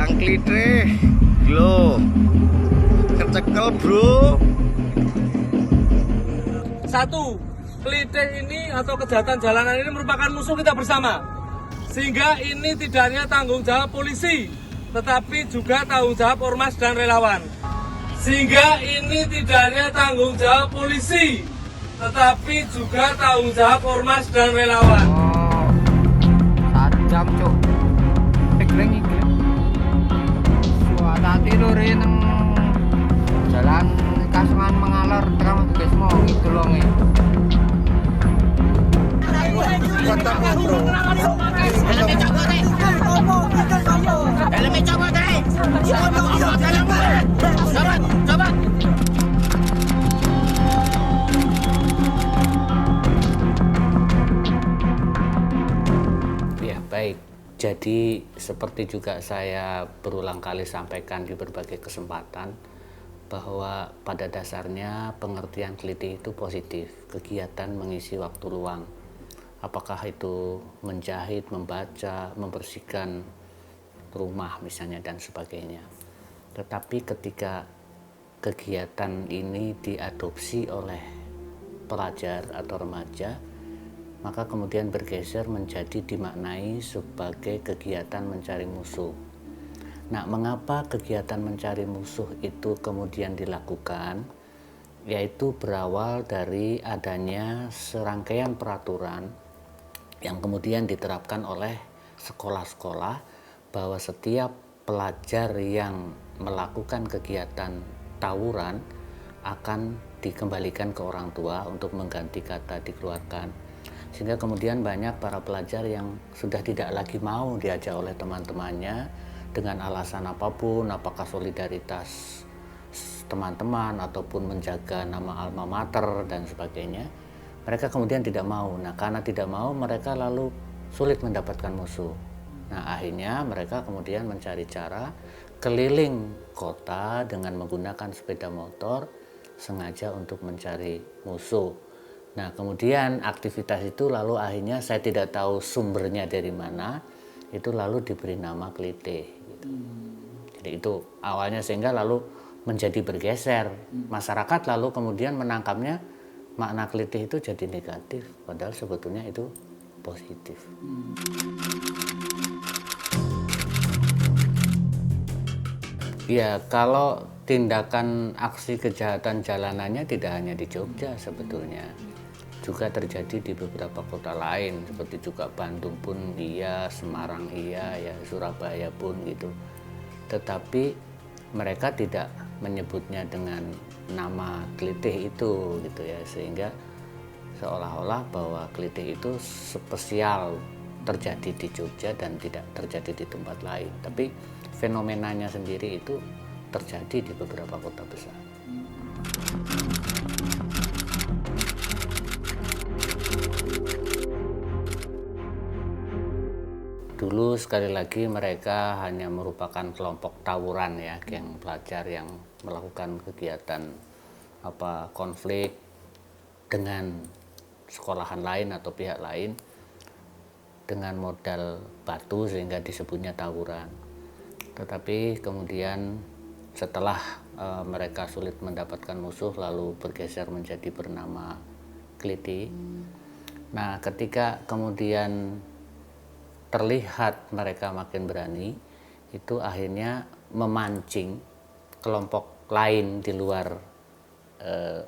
Tukang klitih lo kecekel bro. Satu, klitih ini atau kejahatan jalanan ini merupakan musuh kita bersama. Sehingga ini tidak hanya tanggung jawab polisi, tetapi juga tanggung jawab ormas dan relawan. Sehingga ini tidak hanya tanggung jawab polisi, tetapi juga tanggung jawab ormas dan relawan. Jam cuk tekling iki suatati lore nang jalan Kasungan mengalir terang Gesmo gitu loh nge Ya, baik. Jadi seperti juga saya berulang kali sampaikan di berbagai kesempatan bahwa pada dasarnya pengertian klitih itu positif, kegiatan mengisi waktu luang. Apakah itu menjahit, membaca, membersihkan rumah misalnya dan sebagainya. Tetapi ketika kegiatan ini diadopsi oleh pelajar atau remaja, maka kemudian bergeser menjadi dimaknai sebagai kegiatan mencari musuh. Nah, mengapa kegiatan mencari musuh itu kemudian dilakukan? Yaitu berawal dari adanya serangkaian peraturan yang kemudian diterapkan oleh sekolah-sekolah bahwa setiap pelajar yang melakukan kegiatan tawuran akan dikembalikan ke orang tua untuk mengganti kata dikeluarkan. Sehingga kemudian banyak para pelajar yang sudah tidak lagi mau diajak oleh teman-temannya dengan alasan apapun, apakah solidaritas teman-teman ataupun menjaga nama alma mater dan sebagainya. Mereka kemudian tidak mau. Nah, karena tidak mau, mereka lalu sulit mendapatkan musuh. Nah, akhirnya mereka kemudian mencari cara keliling kota dengan menggunakan sepeda motor sengaja untuk mencari musuh. Nah, kemudian aktivitas itu lalu akhirnya saya tidak tahu sumbernya dari mana, itu lalu diberi nama klitih. Gitu. Jadi itu awalnya sehingga lalu menjadi bergeser. Masyarakat lalu kemudian menangkapnya makna klitih itu jadi negatif, padahal sebetulnya itu positif. Ya, kalau tindakan aksi kejahatan jalanannya tidak hanya di Jogja sebetulnya. Juga terjadi di beberapa kota lain, seperti juga Bandung pun iya, Semarang iya, ya Surabaya pun gitu. Tetapi mereka tidak menyebutnya dengan nama klitih itu gitu ya, sehingga seolah-olah bahwa klitih itu spesial terjadi di Jogja dan tidak terjadi di tempat lain. Tapi fenomenanya sendiri itu terjadi di beberapa kota besar. Dulu sekali lagi mereka hanya merupakan kelompok tawuran ya, geng pelajar yang melakukan kegiatan konflik dengan sekolahan lain atau pihak lain dengan modal batu sehingga disebutnya tawuran. Tetapi kemudian setelah mereka sulit mendapatkan musuh lalu bergeser menjadi bernama klitih. Nah, ketika kemudian terlihat mereka makin berani, itu akhirnya memancing kelompok lain di luar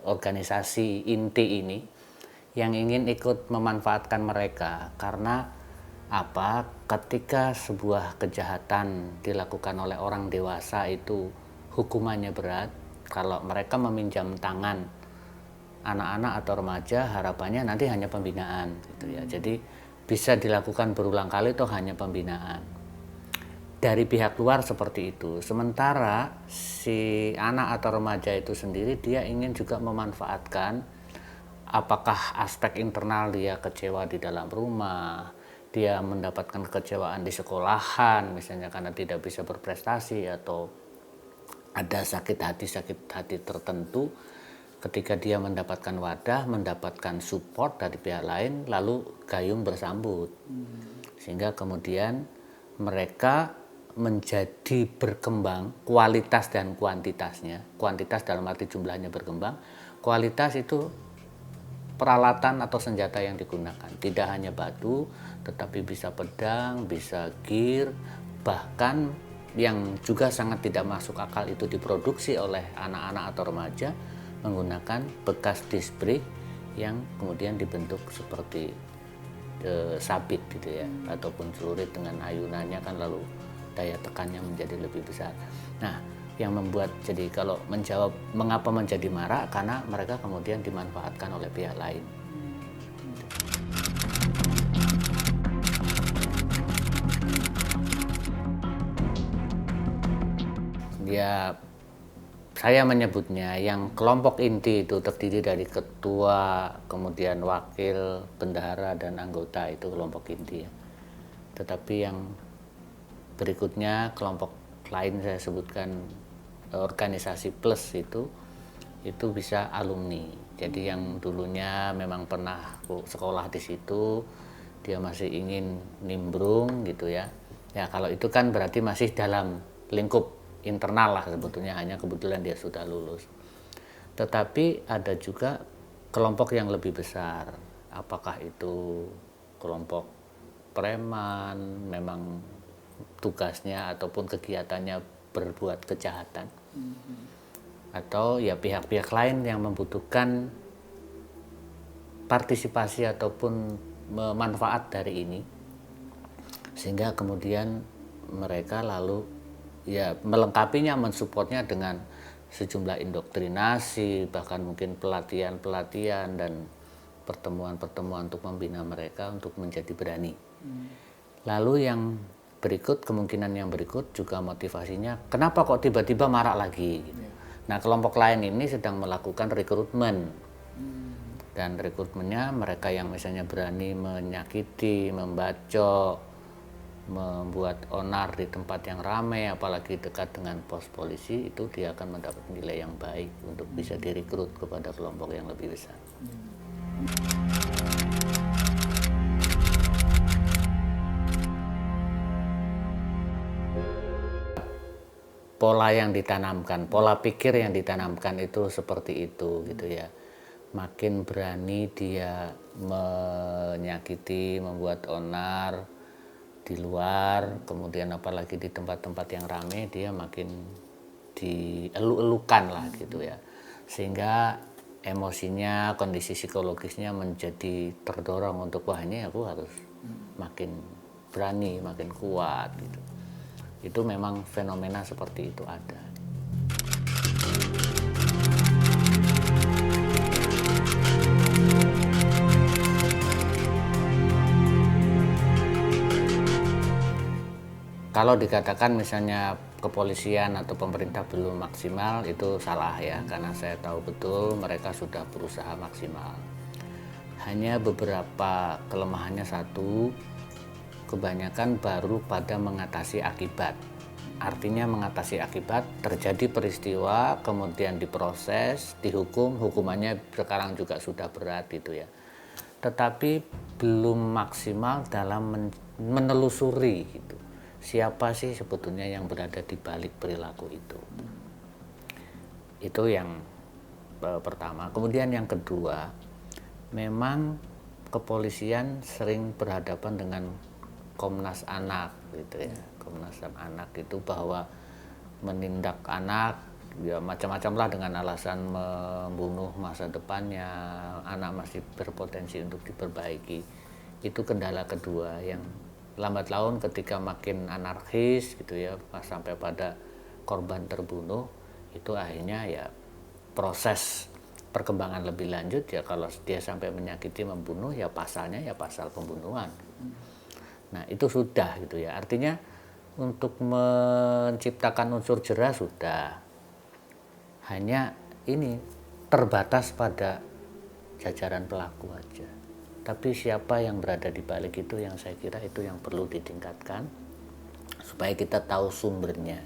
organisasi inti ini yang ingin ikut memanfaatkan mereka. Karena apa? Ketika sebuah kejahatan dilakukan oleh orang dewasa itu hukumannya berat. Kalau mereka meminjam tangan anak-anak atau remaja, harapannya nanti hanya pembinaan gitu ya. Jadi bisa dilakukan berulang kali atau hanya pembinaan. Dari pihak luar seperti itu. Sementara si anak atau remaja itu sendiri dia ingin juga memanfaatkan apakah aspek internal dia kecewa di dalam rumah, dia mendapatkan kekecewaan di sekolahan misalnya karena tidak bisa berprestasi atau ada sakit hati tertentu. Ketika dia mendapatkan wadah, mendapatkan support dari pihak lain, lalu gayung bersambut. Sehingga kemudian mereka menjadi berkembang kualitas dan kuantitasnya. Kuantitas dalam arti jumlahnya berkembang, kualitas itu peralatan atau senjata yang digunakan. Tidak hanya batu, tetapi bisa pedang, bisa gear, bahkan yang juga sangat tidak masuk akal itu diproduksi oleh anak-anak atau remaja menggunakan bekas disc brake yang kemudian dibentuk seperti sabit gitu ya, ataupun celurit dengan ayunannya kan lalu daya tekannya menjadi lebih besar. Nah, yang membuat jadi kalau menjawab mengapa menjadi marak, karena mereka kemudian dimanfaatkan oleh pihak lain. Ya, saya menyebutnya yang kelompok inti itu terdiri dari ketua, kemudian wakil, bendahara, dan anggota, itu kelompok inti ya. Tetapi yang berikutnya kelompok lain saya sebutkan organisasi plus itu bisa alumni. Jadi yang dulunya memang pernah sekolah di situ, dia masih ingin nimbrung gitu ya. Ya kalau itu kan berarti masih dalam lingkup internal lah sebetulnya, hanya kebetulan dia sudah lulus. Tetapi ada juga kelompok yang lebih besar. Apakah itu kelompok preman, memang tugasnya ataupun kegiatannya berbuat kejahatan, atau ya pihak-pihak lain yang membutuhkan partisipasi ataupun manfaat dari ini, sehingga kemudian mereka lalu ya melengkapinya, mensupportnya dengan sejumlah indoktrinasi, bahkan mungkin pelatihan-pelatihan dan pertemuan-pertemuan untuk membina mereka untuk menjadi berani. Lalu yang berikut, kemungkinan yang berikut juga motivasinya, kenapa kok tiba-tiba marak lagi? Nah, kelompok lain ini sedang melakukan rekrutmen. Dan rekrutmennya mereka yang misalnya berani menyakiti, membacok, membuat onar di tempat yang ramai, apalagi dekat dengan pos polisi, itu dia akan mendapat nilai yang baik untuk bisa direkrut kepada kelompok yang lebih besar. Pola yang ditanamkan, pola pikir yang ditanamkan itu seperti itu gitu ya. Makin berani dia menyakiti, membuat onar di luar, kemudian apalagi di tempat-tempat yang ramai, dia makin dieluk-elukan lah gitu ya, sehingga emosinya, kondisi psikologisnya menjadi terdorong untuk wah ini aku harus makin berani, makin kuat gitu. Itu memang fenomena seperti itu ada. Kalau dikatakan misalnya kepolisian atau pemerintah belum maksimal, itu salah ya, karena saya tahu betul mereka sudah berusaha maksimal. Hanya beberapa kelemahannya satu, kebanyakan baru pada mengatasi akibat. Artinya mengatasi akibat, terjadi peristiwa, kemudian diproses, dihukum, hukumannya sekarang juga sudah berat gitu ya. Tetapi belum maksimal dalam menelusuri gitu. Siapa sih sebetulnya yang berada di balik perilaku itu? Itu yang pertama. Kemudian yang kedua, memang kepolisian sering berhadapan dengan Komnas Anak gitu ya. Komnas Anak itu bahwa menindak anak ya macam-macam lah dengan alasan membunuh masa depannya, anak masih berpotensi untuk diperbaiki. Itu kendala kedua yang lambat laun ketika makin anarkis gitu ya, sampai pada korban terbunuh, itu akhirnya ya proses perkembangan lebih lanjut ya, kalau dia sampai menyakiti, membunuh ya pasalnya ya pasal pembunuhan. Nah itu sudah gitu ya, artinya untuk menciptakan unsur jera sudah, hanya ini terbatas pada jajaran pelaku aja. Tapi siapa yang berada di balik itu yang saya kira itu yang perlu ditingkatkan supaya kita tahu sumbernya.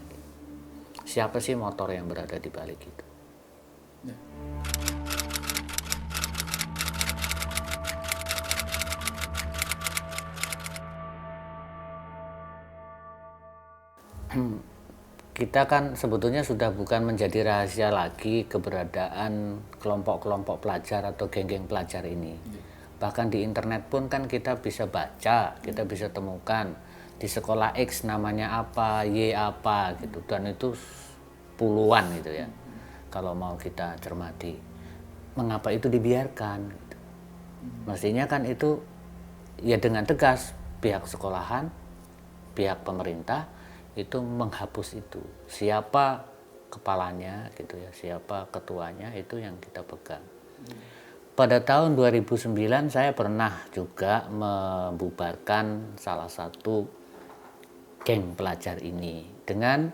Siapa sih motor yang berada di balik itu? kita kan sebetulnya sudah bukan menjadi rahasia lagi keberadaan kelompok-kelompok pelajar atau geng-geng pelajar ini. Bahkan di internet pun kan kita bisa baca, kita bisa temukan di sekolah X namanya apa, Y apa gitu, dan itu puluhan gitu ya. Kalau mau kita cermati, mengapa itu dibiarkan? Gitu. Mestinya kan itu ya dengan tegas pihak sekolahan, pihak pemerintah itu menghapus itu. Siapa kepalanya gitu ya, siapa ketuanya itu yang kita pegang. Pada tahun 2009 saya pernah juga membubarkan salah satu geng pelajar ini dengan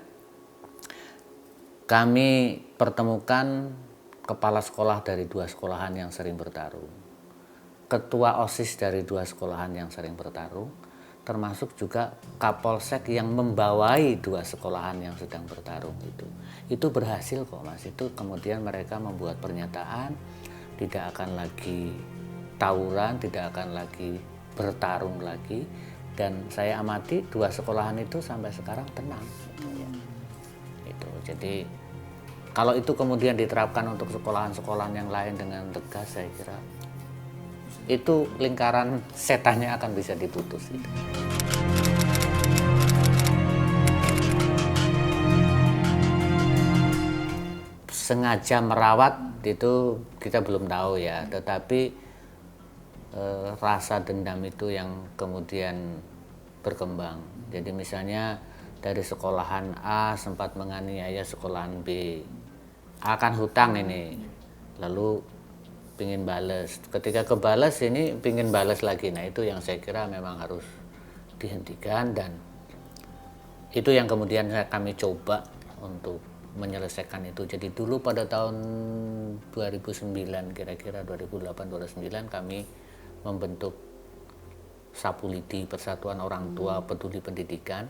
kami pertemukan kepala sekolah dari 2 sekolahan yang sering bertarung, ketua OSIS dari 2 sekolahan yang sering bertarung, termasuk juga Kapolsek yang membawai 2 sekolahan yang sedang bertarung itu berhasil kok Mas. Itu kemudian mereka membuat pernyataan tidak akan lagi tawuran, tidak akan lagi bertarung lagi, dan saya amati 2 sekolahan itu sampai sekarang tenang gitu ya. Itu jadi kalau itu kemudian diterapkan untuk sekolahan-sekolahan yang lain dengan tegas, saya kira itu lingkaran setannya akan bisa diputus itu. Sengaja merawat itu kita belum tahu ya, tetapi rasa dendam itu yang kemudian berkembang. Jadi misalnya dari sekolahan A sempat menganiaya sekolahan B, A kan hutang ini, lalu pingin bales. Ketika kebales ini pingin bales lagi. Nah itu yang saya kira memang harus dihentikan, dan itu yang kemudian kami coba untuk menyelesaikan itu. Jadi dulu pada tahun 2009 kira-kira 2008-2009 kami membentuk Sapulidi, Persatuan Orang Tua Peduli Pendidikan.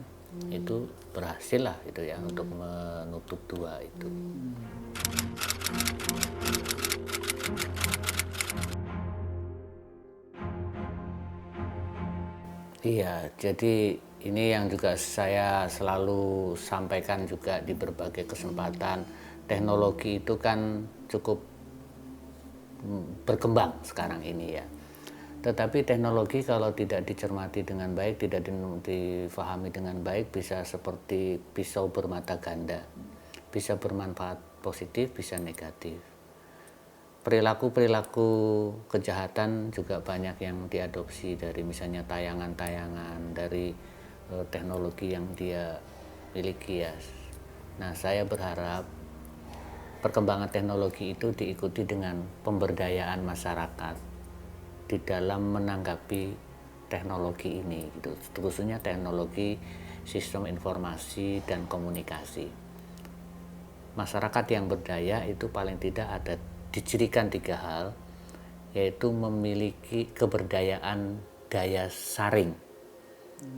Itu berhasil lah itu ya untuk menutup 2 itu. Iya, jadi ini yang juga saya selalu sampaikan juga di berbagai kesempatan. Teknologi itu kan cukup berkembang sekarang ini ya. Tetapi teknologi kalau tidak dicermati dengan baik, tidak difahami dengan baik, bisa seperti pisau bermata ganda. Bisa bermanfaat positif, bisa negatif. Perilaku-perilaku kejahatan juga banyak yang diadopsi dari misalnya tayangan-tayangan, dari teknologi yang dia miliki ya. Nah, saya berharap perkembangan teknologi itu diikuti dengan pemberdayaan masyarakat di dalam menanggapi teknologi ini, gitu. Khususnya teknologi sistem informasi dan komunikasi. Masyarakat yang berdaya itu paling tidak ada dicirikan 3 hal, yaitu memiliki keberdayaan daya saring,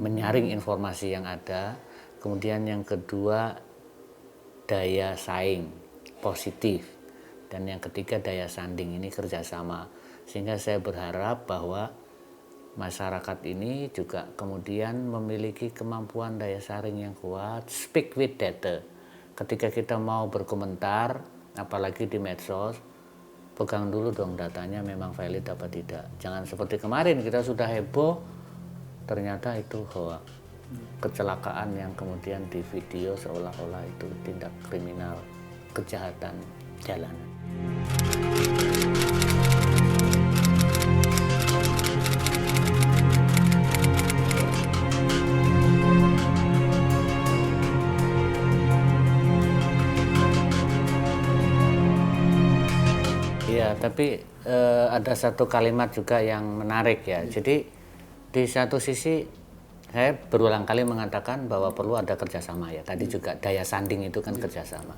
menyaring informasi yang ada. Kemudian yang kedua, daya saing positif, dan yang ketiga daya sanding, ini kerjasama. Sehingga saya berharap bahwa masyarakat ini juga kemudian memiliki kemampuan daya saring yang kuat, speak with data. Ketika kita mau berkomentar, apalagi di medsos, pegang dulu dong datanya memang valid apa tidak. Jangan seperti kemarin kita sudah heboh, ternyata itu hoax, kecelakaan yang kemudian di video seolah-olah itu tindak kriminal, kejahatan jalanan. Ya, tapi ada satu kalimat juga yang menarik ya. Jadi di satu sisi saya berulang kali mengatakan bahwa perlu ada kerjasama ya. Tadi juga daya sanding itu kan kerjasama.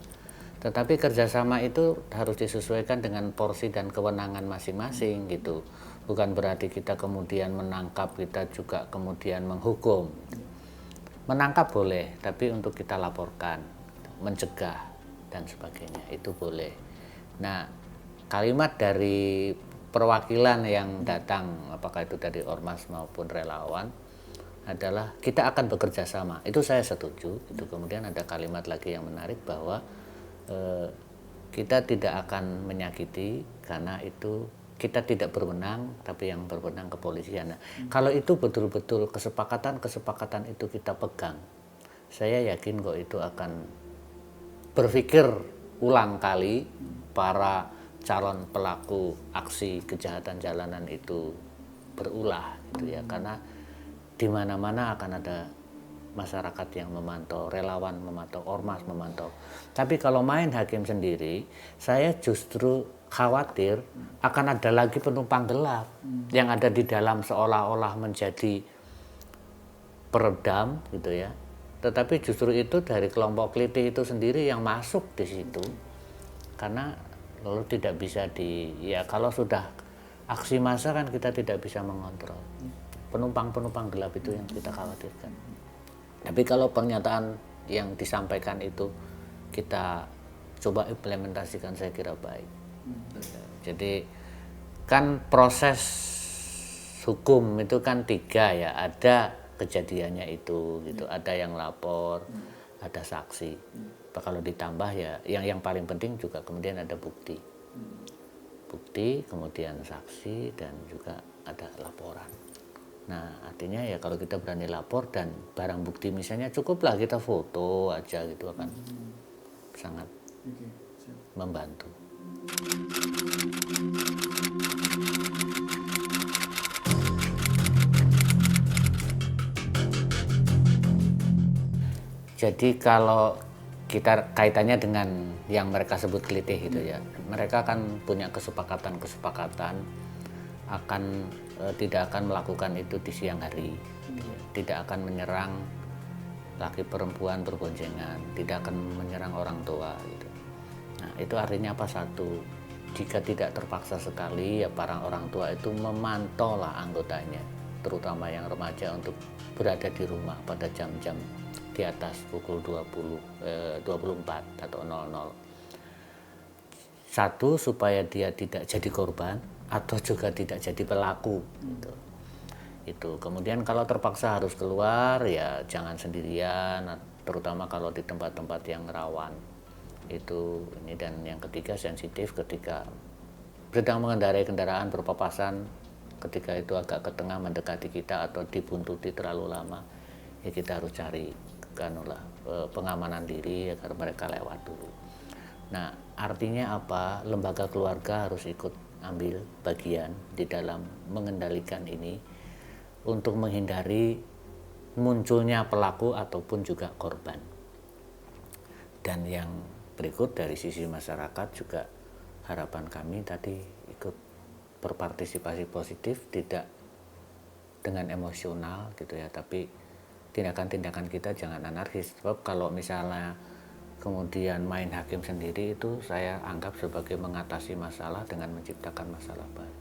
Tetapi kerjasama itu harus disesuaikan dengan porsi dan kewenangan masing-masing gitu. Bukan berarti kita kemudian menangkap, kita juga kemudian menghukum. Menangkap boleh, tapi untuk kita laporkan, mencegah dan sebagainya itu boleh. Nah, kalimat dari perwakilan yang datang, apakah itu dari ormas maupun relawan, adalah kita akan bekerja sama. Itu saya setuju. Itu kemudian ada kalimat lagi yang menarik bahwa kita tidak akan menyakiti karena itu kita tidak berwenang, tapi yang berwenang kepolisian. Nah, kalau itu betul-betul kesepakatan itu kita pegang, saya yakin kok itu akan berpikir ulang kali para calon pelaku aksi kejahatan jalanan itu berulah gitu ya, karena di mana-mana akan ada masyarakat yang memantau, relawan memantau, ormas memantau. Tapi kalau main hakim sendiri, saya justru khawatir akan ada lagi penumpang gelap yang ada di dalam seolah-olah menjadi peredam gitu ya. Tetapi justru itu dari kelompok kelitih itu sendiri yang masuk di situ, karena lalu tidak bisa ya kalau sudah aksi massa kan kita tidak bisa mengontrol penumpang gelap itu yang kita khawatirkan. Tapi kalau pernyataan yang disampaikan itu kita coba implementasikan, saya kira baik. Jadi kan proses hukum itu kan 3 ya, ada kejadiannya itu gitu, ada yang lapor, ada saksi. Kalau ditambah ya yang paling penting juga kemudian ada bukti, kemudian saksi, dan juga ada laporan. Nah artinya ya kalau kita berani lapor dan barang bukti misalnya cukuplah kita foto aja gitu akan sangat membantu. Jadi kalau kita kaitannya dengan yang mereka sebut kelitih gitu ya, mereka kan punya kesepakatan akan tidak akan melakukan itu di siang hari, tidak akan menyerang laki perempuan berboncengan, tidak akan menyerang orang tua gitu. Nah itu artinya apa? Satu, jika tidak terpaksa sekali ya para orang tua itu memantau lah anggotanya, terutama yang remaja, untuk berada di rumah pada jam-jam di atas pukul 24 atau 00. Satu, supaya dia tidak jadi korban atau juga tidak jadi pelaku gitu. Itu kemudian kalau terpaksa harus keluar ya jangan sendirian, terutama kalau di tempat-tempat yang rawan itu ini. Dan yang ketiga, sensitif ketika sedang mengendarai kendaraan berpapasan, ketika itu agak ke tengah mendekati kita atau dibuntuti terlalu lama, ya kita harus cari pengamanan diri agar mereka lewat dulu. Nah artinya apa? Lembaga keluarga harus ikut ambil bagian di dalam mengendalikan ini untuk menghindari munculnya pelaku ataupun juga korban. Dan yang berikut dari sisi masyarakat juga harapan kami tadi ikut berpartisipasi positif, tidak dengan emosional gitu ya, tapi tindakan-tindakan kita jangan anarkis. Sebab kalau misalnya kemudian main hakim sendiri, itu saya anggap sebagai mengatasi masalah dengan menciptakan masalah baru.